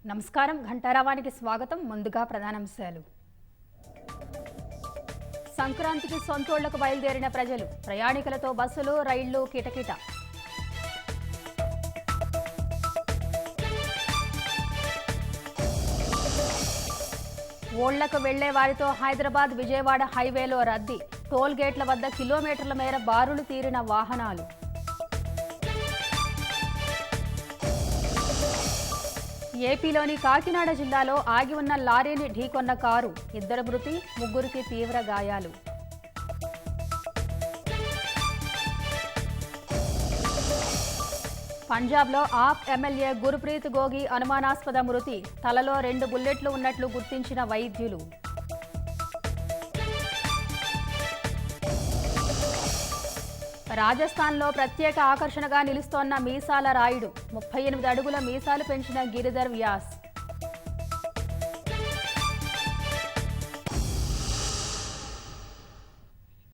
నమస్కారం ఘంటారావానికి స్వాగతం. ముందుగా ప్రధానాంశాలు. సంక్రాంతికి సొంతూళ్లకు బయలుదేరిన ప్రజలు, ప్రయాణికులతో బస్సులు, రైళ్లు కిటకిట. ఓళ్లకు వెళ్లే వారితో హైదరాబాద్ విజయవాడ హైవేలో రద్దీ, టోల్ గేట్ల వద్ద కిలోమీటర్ల మేర బారులు తీరిన వాహనాలు. ఏపీలోని కాకినాడ జిల్లాలో ఆగి ఉన్న లారీని ఢీకొన్న కారు, 2 మృతి, 3కి తీవ్ర గాయాలు. పంజాబ్లో ఆప్ ఎమ్మెల్యే గుర్ప్రీత్ గోగి అనుమానాస్పద మృతి, తలలో 2 బుల్లెట్లు ఉన్నట్లు గుర్తించిన వైద్యులు. రాజస్థాన్లో ప్రత్యేక ఆకర్షణగా నిలుస్తోన్న మీసాల రాయుడు, 38 అడుగుల మీసాలు పెంచిన గిరిధర్ వ్యాస్.